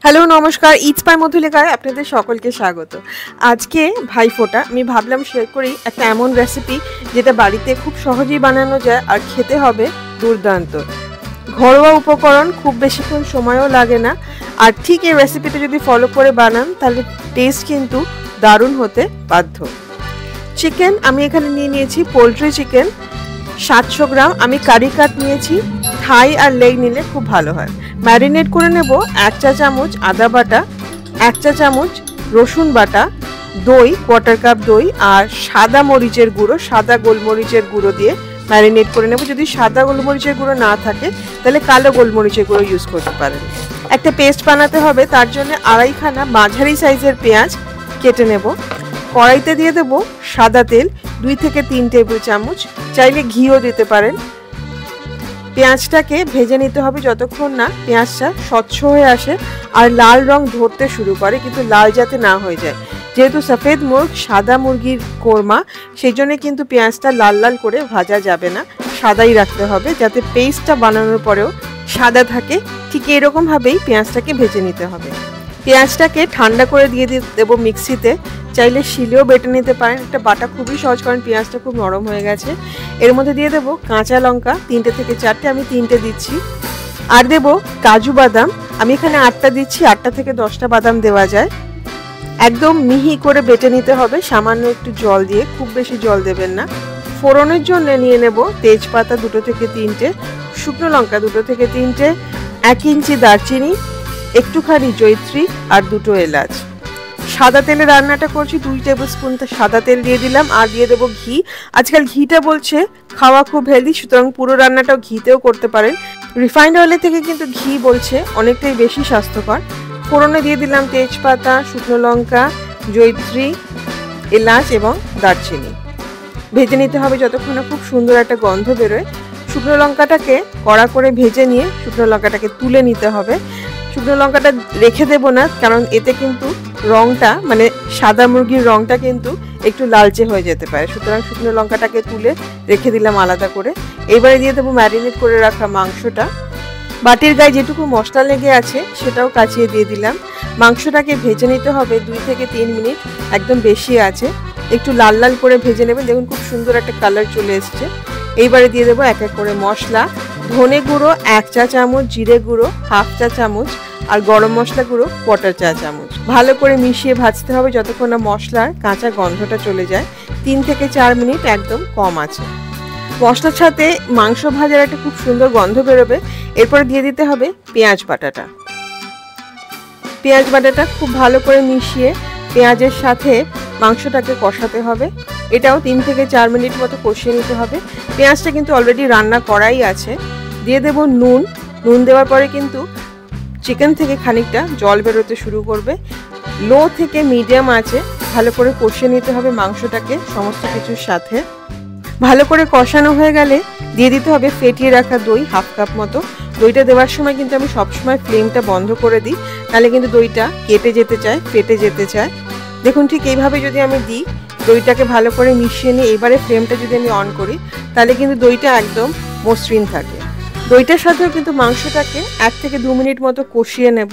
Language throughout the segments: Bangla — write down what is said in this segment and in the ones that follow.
হ্যালো নমস্কার, ইটস বাই মধুলিকায় আপনাদের সকলকে স্বাগত। আজকে ভাইফোঁটা আমি ভাবলাম শেয়ার করি একটা এমন রেসিপি যেটা বাড়িতে খুব সহজেই বানানো যায় আর খেতে হবে দুর্দান্ত। ঘরোয়া উপকরণ, খুব বেশিক্ষণ সময়ও লাগে না, আর ঠিক এই রেসিপিটা যদি ফলো করে বানান তাহলে টেস্ট কিন্তু দারুণ হতে বাধ্য। চিকেন আমি এখানে নিয়ে নিয়েছি পোলট্রি চিকেন 700 গ্রাম। আমি কারি কাট নিয়েছি, থাই আর লেগ নিলে খুব ভালো হয়। ম্যারিনেট করে নেব 1 চা চামচ আদা বাটা, 1 চা চামচ রসুন বাটা, দই কোয়ার্টার কাপ দই, আর সাদা মরিচের গুঁড়ো, সাদা গোলমরিচের গুঁড়ো দিয়ে ম্যারিনেট করে নেব। যদি সাদা গোলমরিচের গুঁড়ো না থাকে তাহলে কালো গোলমরিচের গুঁড়ো ইউজ করতে পারেন। একটা পেস্ট বানাতে হবে, তার জন্য আড়াইখানা মাঝারি সাইজের পেঁয়াজ কেটে নেব। কড়াইতে দিয়ে দেব সাদা তেল 2 থেকে 3 টেবিল চামচ, চাইলে ঘিও দিতে পারেন। পেঁয়াজটাকে ভেজে নিতে হবে যতক্ষণ না পেঁয়াজটা স্বচ্ছ হয়ে আসে আর লাল রং ধরতে শুরু করে, কিন্তু লাল যাতে না হয়ে যায়। যেহেতু সফেদ মুরগ সাদা মুরগির কোরমা, সেই জন্য কিন্তু পেঁয়াজটা লাল লাল করে ভাজা যাবে না, সাদাই রাখতে হবে যাতে পেস্টটা বানানোর পরেও সাদা থাকে। ঠিক এরকমভাবেই পেঁয়াজটাকে ভেজে নিতে হবে। পেঁয়াজটাকে ঠান্ডা করে দিয়ে দেবো মিক্সিতে, চাইলে শিলেও বেটে নিতে পারেন। এটা বাটা খুবই সহজ, কারণ পেঁয়াজটা খুব নরম হয়ে গেছে। এর মধ্যে দিয়ে দেবো কাঁচা লঙ্কা 3টে থেকে 4টে, আমি 3টে দিচ্ছি। আর দেবো কাজু বাদাম, আমি এখানে 8টা দিচ্ছি, 8টা থেকে 10টা বাদাম দেওয়া যায়। একদম মিহি করে বেটে নিতে হবে সামান্য একটু জল দিয়ে, খুব বেশি জল দেবেন না। ফোড়নের জন্য নিয়ে নেব তেজপাতা 2 থেকে 3টে, শুকনো লঙ্কা 2 থেকে 3টে, 1 ইঞ্চি দারচিনি, একটুখানি জয়িত্রী আর 2টো এলাচ। সাদা তেলে রান্নাটা করছি, 2 টেবিল স্পুন সাদা তেল দিয়ে দিলাম। আর দিয়ে দেবো ঘি। আজকাল ঘিটা বলছে খাওয়া খুব হেলদি, সুতরাং পুরো রান্নাটাও ঘিতেও করতে পারেন। রিফাইন্ড অয়েলের থেকে কিন্তু ঘি বলছে অনেকটাই বেশি স্বাস্থ্যকর। ফোড়নে দিয়ে দিলাম তেজপাতা, শুকনো লঙ্কা, জয়িত্রী, এলাচ এবং দারচিনি। ভেজে নিতে হবে যতক্ষণ না খুব সুন্দর একটা গন্ধ বেরোয়। শুকনো লঙ্কাটাকে কড়া করে ভেজে নিয়ে শুকনো লঙ্কাটাকে তুলে নিতে হবে। শুকনো লঙ্কাটা রেখে দেবো না, কারণ এতে কিন্তু রংটা মানে সাদা মুরগির রংটা কিন্তু একটু লালচে হয়ে যেতে পারে, সুতরাং শুকনো লঙ্কাটাকে তুলে রেখে দিলাম আলাদা করে। এবারে দিয়ে দেবো ম্যারিনেট করে রাখা মাংসটা। বাটির গায়ে যেটুকু মশলা লেগে আছে সেটাও কাচিয়ে দিয়ে দিলাম। মাংসটাকে ভেজে নিতে হবে 2 থেকে 3 মিনিট, একদম বেশি আছে। একটু লাল লাল করে ভেজে নেবেন, দেখুন খুব সুন্দর একটা কালার চলে এসছে। এইবারে দিয়ে দেবো এক এক করে মশলা। ধনে গুঁড়ো 1 চা চামচ, জিরে গুঁড়ো 1/2 চা চামচ, আর গরম মশলা গুঁড়ো 1/4 চা চামচ। ভালো করে মিশিয়ে ভাজতে হবে যতক্ষণ না মশলার কাঁচা গন্ধটা চলে যায়। 3 থেকে 4 মিনিট একদম কম আছে। মশলার সাথে মাংস ভাজার একটা খুব সুন্দর গন্ধ বেরোবে। এরপরে দিয়ে দিতে হবে পেঁয়াজ বাটাটা। পেঁয়াজ বাটাটা খুব ভালো করে মিশিয়ে পেঁয়াজের সাথে মাংসটাকে কষাতে হবে। এটাও 3 থেকে 4 মিনিট মতো কষিয়ে নিতে হবে। পেঁয়াজটা কিন্তু অলরেডি রান্না করাই আছে। দিয়ে দেব নুন। নুন দেওয়ার পরে কিন্তু চিকেন থেকে খানিকটা জল বেরোতে শুরু করবে। লো থেকে মিডিয়াম আঁচে ভালো করে কষিয়ে নিতে হবে মাংসটাকে সমস্ত কিছুর সাথে। ভালো করে কষানো হয়ে গেলে দিয়ে দিতে হবে ফেটিয়ে রাখা দই 1/2 কাপ মতো। দইটা দেওয়ার সময় কিন্তু আমি সবসময় ফ্লেমটা বন্ধ করে দিই, তাহলে কিন্তু দইটা কেটে যেতে চায়, ফেটে যেতে চায়। দেখুন ঠিক এইভাবে যদি আমি দিই, দইটাকে ভালো করে মিশিয়ে নিই। এবারে ফ্লেমটা যদি আমি অন করি তাহলে কিন্তু দইটা একদম মসৃণ থাকে। দইটার সাথেও কিন্তু মাংসটাকে 1 থেকে 2 মিনিট মতো কষিয়ে নেব।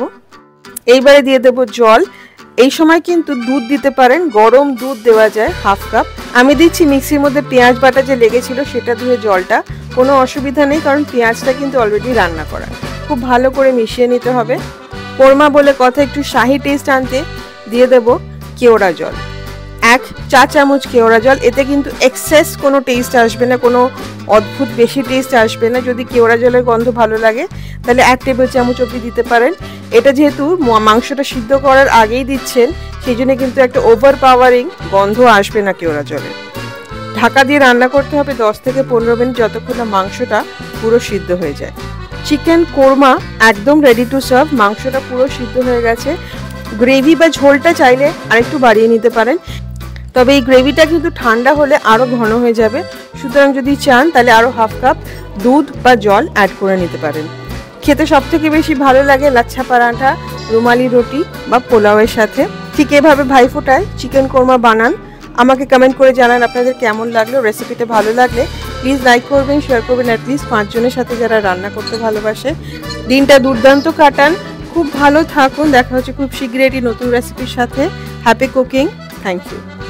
এইবারে দিয়ে দেব জল। এই সময় কিন্তু দুধ দিতে পারেন, গরম দুধ দেওয়া যায় 1/2 কাপ। আমি দিচ্ছি মিক্সির মধ্যে পেঁয়াজ বাটা যে লেগেছিল সেটা ধুয়ে জলটা, কোনো অসুবিধা নেই, কারণ পেঁয়াজটা কিন্তু অলরেডি রান্না করা। খুব ভালো করে মিশিয়ে নিতে হবে। কোরমা বলে কথা, একটু শাহি টেস্ট আনতে দিয়ে দেব কেওড়া জল, 1 চা চামচ কেওড়া জল। এতে কিন্তু এক্সেস কোনো টেস্ট আসবে না, কোনো অদ্ভুত বেশি টেস্ট আসবে না। যদি কেওড়া জলের গন্ধ ভালো লাগে তাহলে 1 টেবিল চামচ অবধি দিতে পারেন। এটা যেহেতু মাংসটা সিদ্ধ করার আগেই দিচ্ছেন, সেই জন্য কিন্তু একটা ওভার পাওয়ারিং গন্ধ আসবে না কেওড়া জলের। ঢাকা দিয়ে রান্না করতে হবে 10 থেকে 15 মিনিট, যতক্ষণ না মাংসটা পুরো সিদ্ধ হয়ে যায়। চিকেন কোরমা একদম রেডি টু সার্ভ। মাংসটা পুরো সিদ্ধ হয়ে গেছে। গ্রেভি বা ঝোলটা চাইলে আরেকটু বাড়িয়ে নিতে পারেন, তবে এই গ্রেভিটা কিন্তু ঠান্ডা হলে আরও ঘন হয়ে যাবে। সুতরাং যদি চান তাহলে আরও 1/2 কাপ দুধ বা জল অ্যাড করে নিতে পারেন। খেতে সবথেকে বেশি ভালো লাগে লাচ্ছা পরাঠা, রুমালি রুটি বা পোলাওয়ের সাথে। ঠিক এভাবে ভাইফোঁটায় চিকেন কোরমা বানান। আমাকে কমেন্ট করে জানান আপনাদের কেমন লাগলো। রেসিপিটা ভালো লাগলে প্লিজ লাইক করবেন, শেয়ার করবেন অ্যাটলিস্ট 5 জনের সাথে যারা রান্না করতে ভালোবাসে। দিনটা দুর্দান্ত কাটান। খুব ভালো থাকুন, দেখা হচ্ছে খুব শীঘ্রই একটি নতুন রেসিপির সাথে। Happy cooking, thank you.